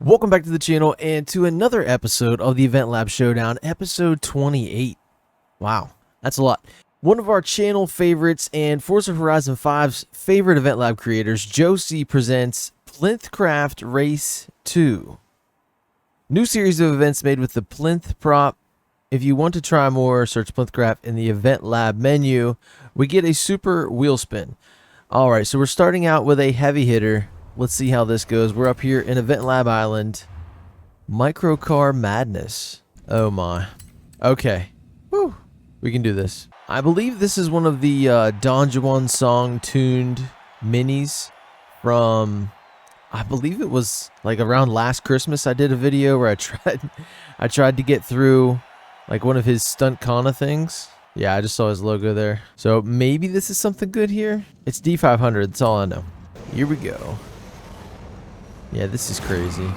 Welcome back to the channel and to another episode of the Eventlab Showdown, episode 28. Wow, that's a lot. One of our channel favorites and Forza Horizon 5's favorite Eventlab creators, Josie, presents Plinth Craft Race 2. New series of events made with the Plinth prop. If you want to try more, search Plinth Craft in the Eventlab menu. We get a super wheel spin. Alright, so we're starting out with a heavy hitter. Let's see how this goes. We're up here in Eventlab Island. Microcar Madness. Oh my. Okay. Woo. We can do this. I believe this is one of the Don Juan song tuned minis from, I believe it was like around last Christmas. I did a video where I tried to get through like one of his stunt Kana things. Yeah, I just saw his logo there. So maybe this is something good here. It's D500. That's all I know. Here we go. Yeah, this is crazy.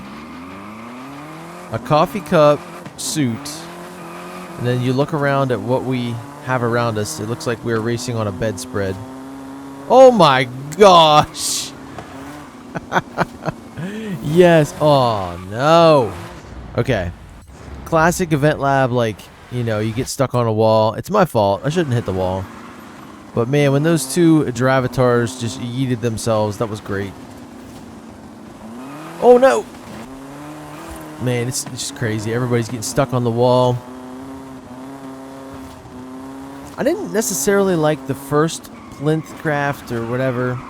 A coffee cup suit. And then you look around at what we have around us. It looks like we're racing on a bedspread. Oh my gosh. Yes. Oh no. Okay. Classic Eventlab, like, you know, you get stuck on a wall. It's my fault. I shouldn't hit the wall. But man, when those two Dravatars just yeeted themselves, that was great. Oh no! Man, it's just crazy. Everybody's getting stuck on the wall. I didn't necessarily like the first Plinth Craft or whatever.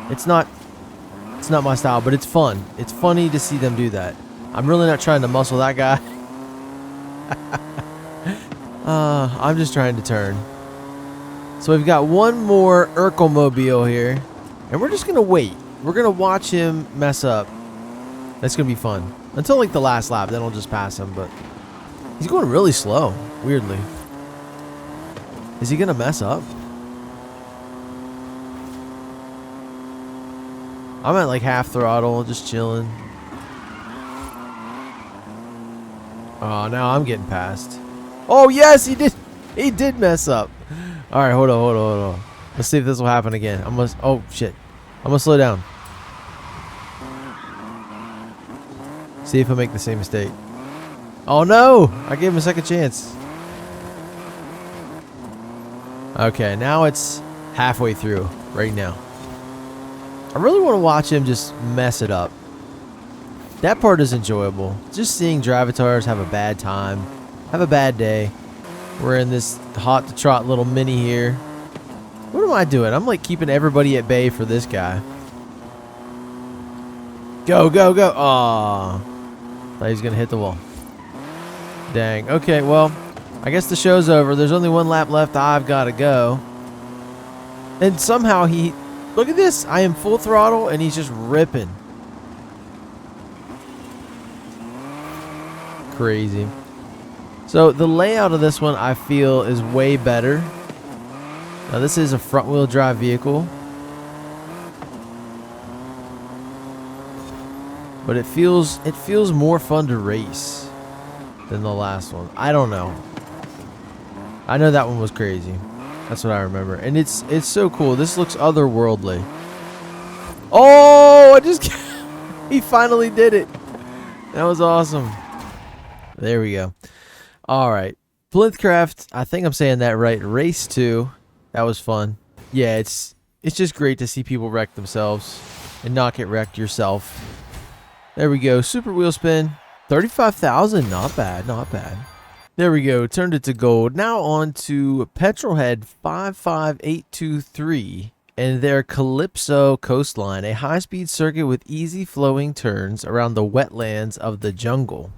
It's not my style, but it's fun. It's funny to see them do that. I'm really not trying to muscle that guy. I'm just trying to turn. So we've got one more Urkelmobile here, and we're just gonna wait. We're gonna watch him mess up. That's gonna be fun until like the last lap. Then I'll just pass him. But he's going really slow. Weirdly, is he gonna mess up? I'm at like half throttle, just chilling. Oh, now I'm getting passed. Oh yes, he did. He did mess up. All right, hold on. Let's see if this will happen again. Oh shit. I'm gonna slow down. See if I make the same mistake. Oh no! I gave him a second chance. Okay, now it's halfway through right now. I really want to watch him just mess it up. That part is enjoyable. Just seeing Dravatars have a bad time, have a bad day. We're in this hot to trot little mini here. What am I doing? I'm like keeping everybody at bay for this guy. Go, go, go. Aww. Thought he was going to hit the wall. Dang. Okay, well, I guess the show's over. There's only one lap left. I've got to go. And somehow he... Look at this. I am full throttle, and he's just ripping. Crazy. So the layout of this one, I feel, is way better. Now, this is a front-wheel drive vehicle. But it feels more fun to race than the last one. I don't know. I know that one was crazy. That's what I remember. And it's so cool. This looks otherworldly. Oh, he finally did it. That was awesome. There we go. All right. Plinth Craft, I think I'm saying that right. Race 2. That was fun. Yeah, it's just great to see people wreck themselves and not get wrecked yourself. There we go. Super wheel spin. 35,000. Not bad. Not bad. There we go. Turned it to gold. Now on to Petrolhead 55823 and their Calypso coastline. A high-speed circuit with easy flowing turns around the wetlands of the jungle.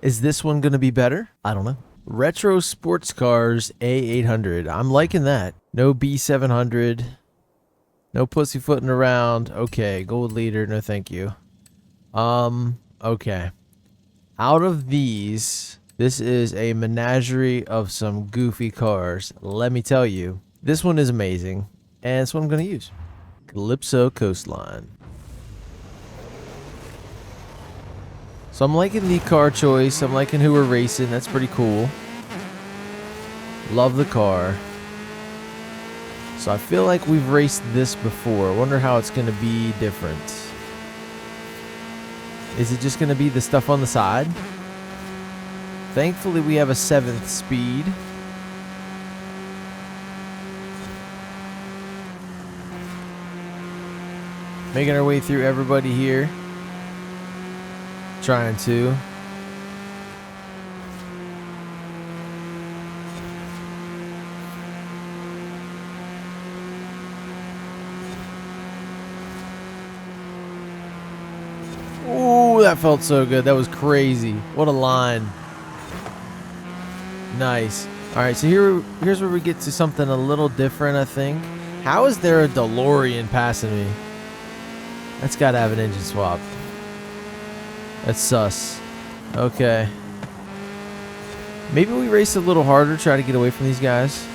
Is this one going to be better? I don't know. Retro Sports Cars A800. I'm liking that. No B700. No pussyfooting around. Okay, gold leader. No, thank you. Okay. Out of these, this is a menagerie of some goofy cars. Let me tell you, this one is amazing, and it's what I'm going to use. Calypso Coastline. So I'm liking the car choice. I'm liking who we're racing. That's pretty cool. Love the car. So I feel like we've raced this before. I wonder how it's going to be different. Is it just going to be the stuff on the side? Thankfully, we have a 7th speed. Making our way through everybody here. Trying to. Ooh, that felt so good. That was crazy. What a line. Nice. All right, so here's where we get to something a little different, I think. How is there a DeLorean passing me? That's got to have an engine swap. That's sus. Okay. Maybe we race a little harder, try to get away from these guys.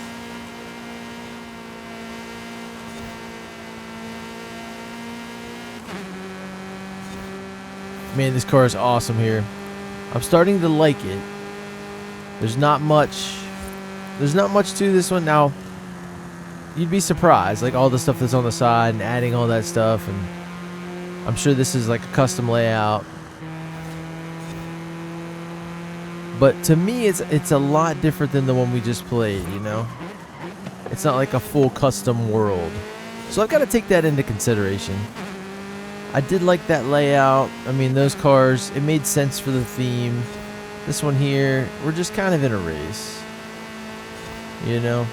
Man, this car is awesome here. I'm starting to like it. There's not much to this one. Now, you'd be surprised, like all the stuff that's on the side and adding all that stuff, and I'm sure this is like a custom layout. But to me, it's a lot different than the one we just played, you know? It's not like a full custom world. So I've got to take that into consideration. I did like that layout. I mean, those cars, it made sense for the theme. This one here, we're just kind of in a race. You know?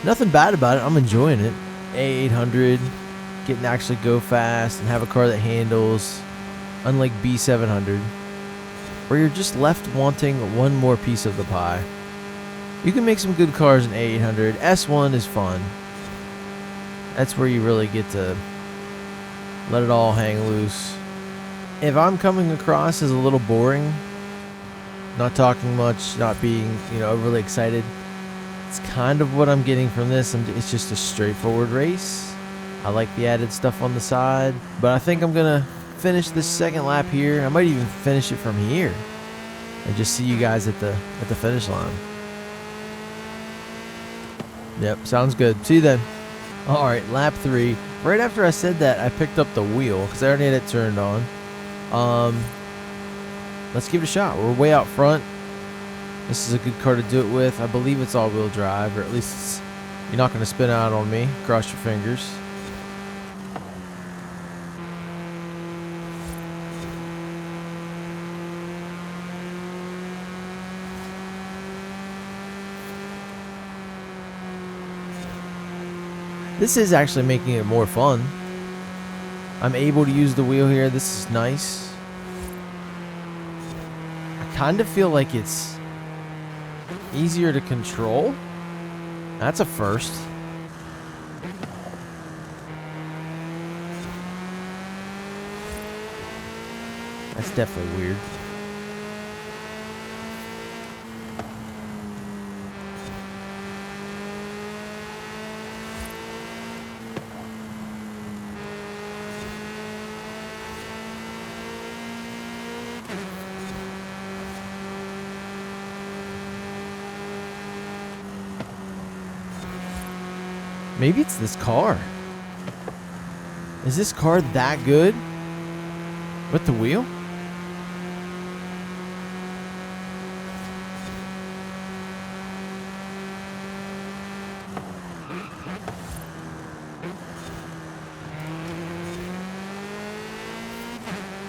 Nothing bad about it. I'm enjoying it. A800, getting to actually go fast and have a car that handles, unlike B700, where you're just left wanting one more piece of the pie. You can make some good cars in A800. S1 is fun. That's where you really get to let it all hang loose. If I'm coming across as a little boring, not talking much, not being, overly excited, it's kind of what I'm getting from this. It's just a straightforward race. I like the added stuff on the side, but I think I'm gonna finish this second lap here. I might even finish it from here and just see you guys at the finish line. Yep, sounds good. See you then. All right, lap 3. Right after I said that, I picked up the wheel because I already had it turned on. Let's give it a shot. We're way out front. This is a good car to do it with. I believe it's all-wheel drive, or at least you're not going to spin out on me. Cross your fingers. This is actually making it more fun. I'm able to use the wheel here. This is nice. I kind of feel like it's easier to control. That's a first. That's definitely weird. Maybe it's this car. Is this car that good? With the wheel?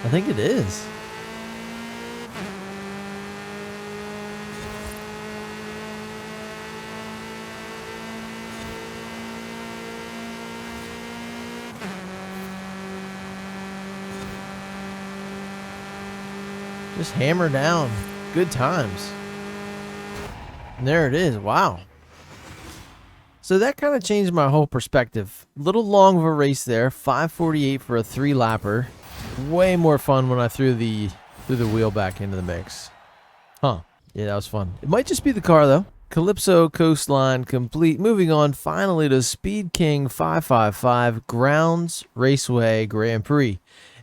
I think it is. Just hammer down. Good times. And there it is. Wow. So that kind of changed my whole perspective. Little long of a race there. 5:48 for a 3-lapper. Way more fun when I threw the wheel back into the mix. Huh. Yeah, that was fun. It might just be the car, though. Calypso Coastline complete. Moving on finally to Speed King 555 Grounds Raceway Grand Prix.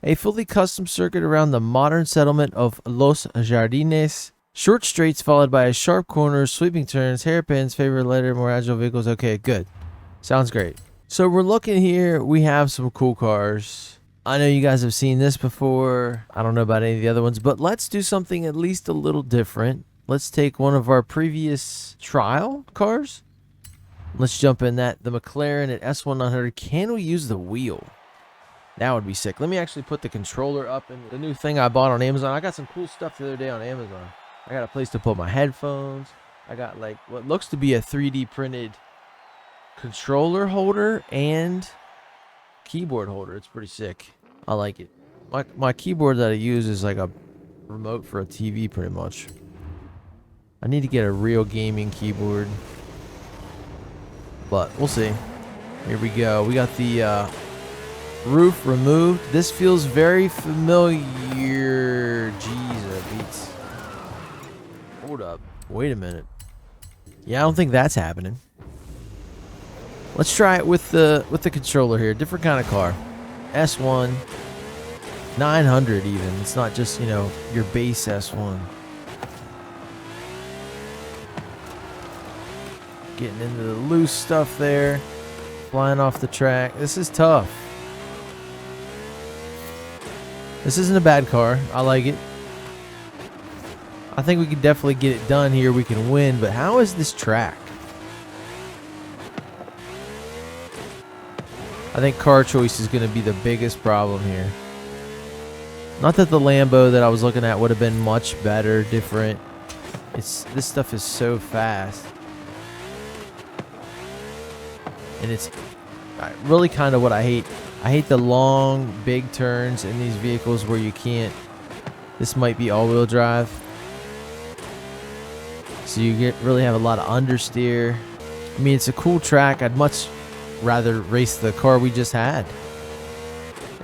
A fully custom circuit around the modern settlement of Los Jardines. Short straights followed by sharp corners, sweeping turns, hairpins, favorite lighter, more agile vehicles. Okay, good. Sounds great. So we're looking here. We have some cool cars. I know you guys have seen this before. I don't know about any of the other ones, but let's do something at least a little different. Let's take one of our previous trial cars. Let's jump in that. The McLaren at S1900. Can we use the wheel? That would be sick. Let me actually put the controller up in the new thing I bought on Amazon. I got some cool stuff the other day on Amazon. I got a place to put my headphones. I got like what looks to be a 3D printed controller holder and keyboard holder. It's pretty sick. I like it. My keyboard that I use is like a remote for a TV pretty much. I need to get a real gaming keyboard, but we'll see. Here we go. We got the roof removed. This feels very familiar. Jeez, beats. Hold up. Wait a minute. Yeah, I don't think that's happening. Let's try it with the controller here. Different kind of car. S1 900 even. It's not just, you know, your base S1. Getting into the loose stuff there. Flying off the track. This is tough. This isn't a bad car. I like it. I think we can definitely get it done here. We can win, but how is this track? I think car choice is going to be the biggest problem here. Not that the Lambo that I was looking at would have been much better, different. This stuff is so fast. And it's really kind of what I hate. I hate the long, big turns in these vehicles where you can't. This might be all-wheel drive. So you really have a lot of understeer. I mean, it's a cool track. I'd much rather race the car we just had.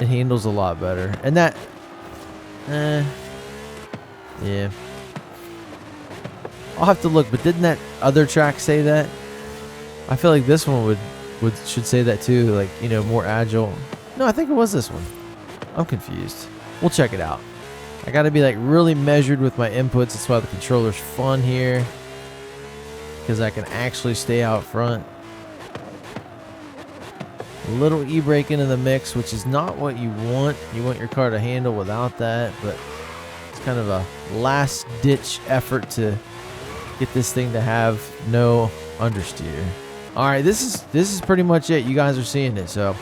It handles a lot better. And that... yeah. I'll have to look, but didn't that other track say that? I feel like this one should say that too, like, you know, more agile. No, I think it was this one. I'm confused. We'll check it out. I gotta be like really measured with my inputs. That's why the controller's fun here, because I can actually stay out front. A little e-brake into the mix, which is not what you want. You want your car to handle without that, but it's kind of a last ditch effort to get this thing to have no understeer. All right, this is pretty much it. You guys are seeing it, so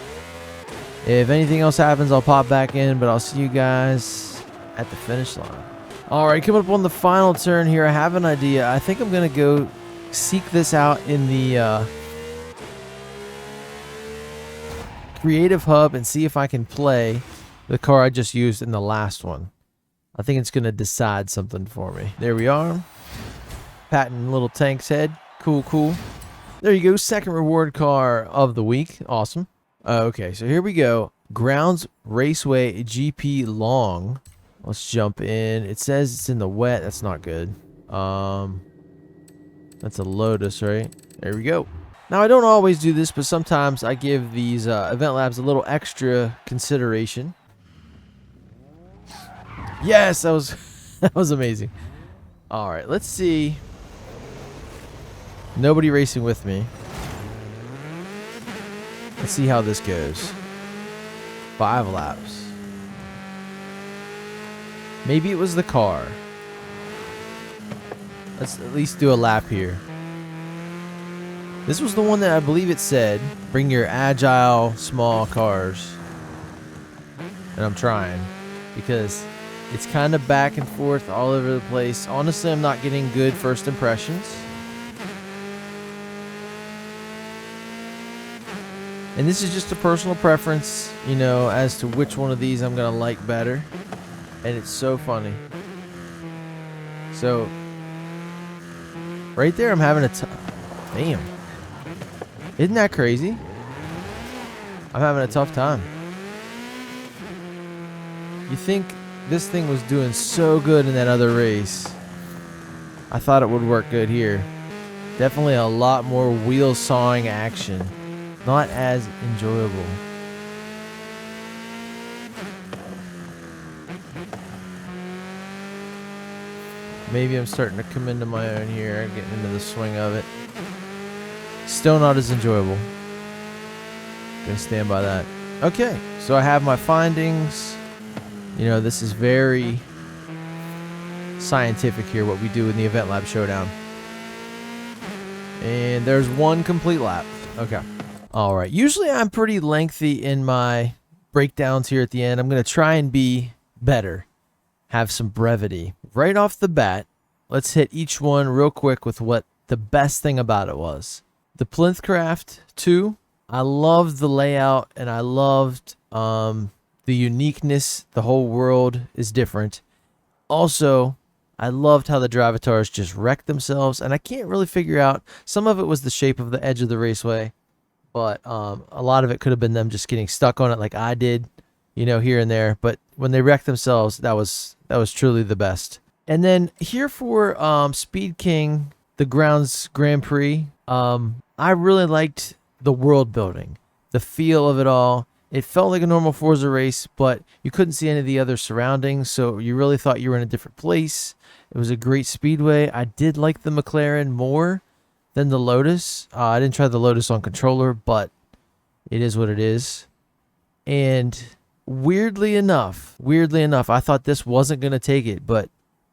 if anything else happens, I'll pop back in, but I'll see you guys at the finish line. All right, coming up on the final turn here, I have an idea. I think I'm gonna go seek this out in the Creative Hub and see if I can play the car I just used in the last one. I think it's gonna decide something for me. There we are. Patting little tank's head. Cool, cool. There you go. Second reward car of the week. Awesome. Okay, so here we go. Grounds Raceway GP Long. Let's jump in. It says it's in the wet. That's not good. That's a Lotus, right? There we go. Now, I don't always do this, but sometimes I give these Eventlabs a little extra consideration. Yes, that was that was amazing. All right, let's see. Nobody racing with me. Let's see how this goes. 5 laps. Maybe it was the car. Let's at least do a lap here. This was the one that I believe it said, bring your agile, small cars. And I'm trying, because it's kind of back and forth all over the place. Honestly, I'm not getting good first impressions. And this is just a personal preference, you know, as to which one of these I'm going to like better. And it's so funny. So, right there, I'm having a damn. Isn't that crazy? I'm having a tough time. You think this thing was doing so good in that other race. I thought it would work good here. Definitely a lot more wheel sawing action. Not as enjoyable. Maybe I'm starting to come into my own here, getting into the swing of it. Still not as enjoyable. Gonna stand by that. Okay, so I have my findings. You know, this is very scientific here, what we do in the Eventlab Showdown. And there's one complete lap. Okay. All right. Usually I'm pretty lengthy in my breakdowns here at the end. I'm going to try and be better. Have some brevity. Right off the bat, let's hit each one real quick with what the best thing about it was. The Plinth Craft 2, I loved the layout and I loved the uniqueness. The whole world is different. Also, I loved how the drivatars just wrecked themselves, and I can't really figure out. Some of it was the shape of the edge of the raceway, but a lot of it could have been them just getting stuck on it like I did, you know, here and there. But when they wrecked themselves, that was truly the best. And then here for Speed King, the Grounds Grand Prix, I really liked the world building, the feel of it all. It felt like a normal Forza race, but you couldn't see any of the other surroundings, so you really thought you were in a different place. It was a great speedway. I did like the McLaren more than the Lotus. I didn't try the Lotus on controller, but it is what it is. And weirdly enough, I thought this wasn't going to take it, but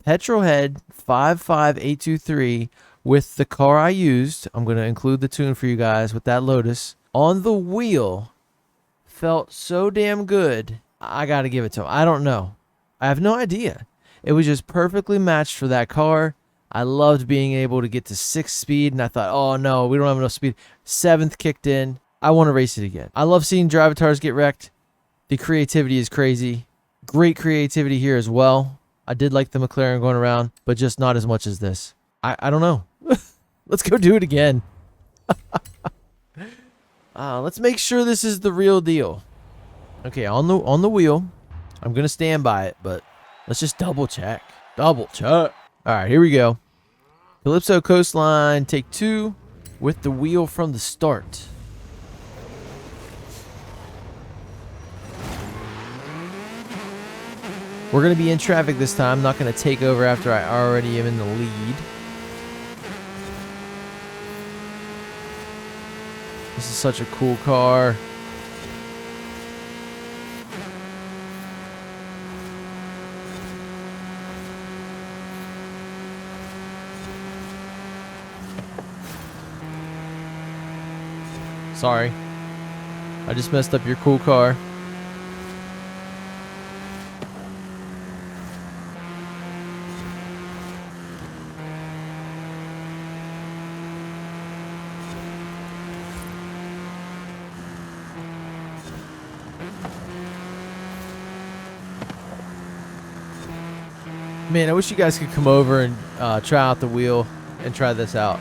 Petrolhead 55823 with the car I used, I'm going to include the tune for you guys with that Lotus, on the wheel felt so damn good. I got to give it to him. I don't know. I have no idea. It was just perfectly matched for that car. I loved being able to get to 6th speed, and I thought, oh no, we don't have enough speed. 7th kicked in. I want to race it again. I love seeing drivatars get wrecked. The creativity is crazy. Great creativity here as well. I did like the McLaren going around, but just not as much as this. I don't know. Let's go do it again. Let's make sure this is the real deal. Okay, on the wheel. I'm going to stand by it, but let's just double check. Double check. All right, here we go. Calypso Coastline, take 2 with the wheel from the start. We're going to be in traffic this time. I'm not going to take over after I already am in the lead. This is such a cool car. Sorry. I just messed up your cool car. Man, I wish you guys could come over and try out the wheel and try this out.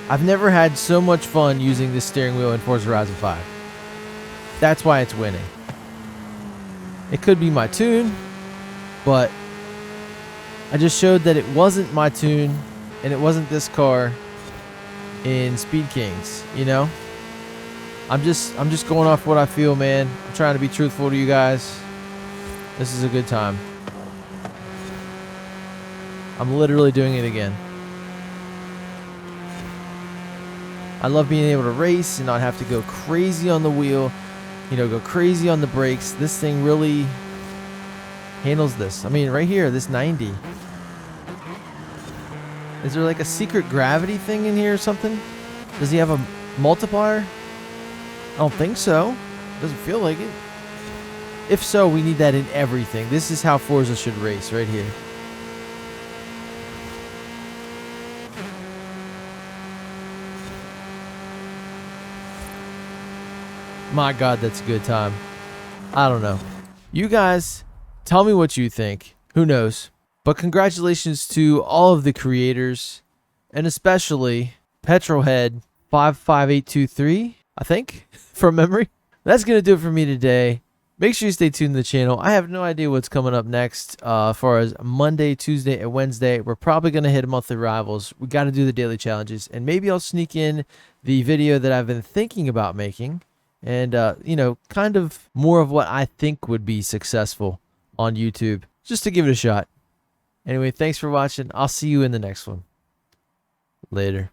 I've never had so much fun using this steering wheel in Forza Horizon 5. That's why it's winning. It could be my tune, but I just showed that it wasn't my tune and it wasn't this car in Speed Kings, you know? I'm just going off what I feel, man. I'm trying to be truthful to you guys. This is a good time. I'm literally doing it again. I love being able to race and not have to go crazy on the wheel, you know, go crazy on the brakes. This thing really handles this. I mean, right here, this 90. Is there like a secret gravity thing in here or something? Does he have a multiplier? I don't think so. Doesn't feel like it. If so, we need that in everything. This is how Forza should race, right here. My God, that's a good time. I don't know. You guys, tell me what you think. Who knows? But congratulations to all of the creators, and especially Petrolhead 55823, I think, from memory. That's going to do it for me today. Make sure you stay tuned to the channel. I have no idea what's coming up next as far as Monday, Tuesday, and Wednesday. We're probably going to hit monthly rivals. We got to do the daily challenges, and maybe I'll sneak in the video that I've been thinking about making. And, you know, kind of more of what I think would be successful on YouTube, just to give it a shot. Anyway, thanks for watching. I'll see you in the next one. Later.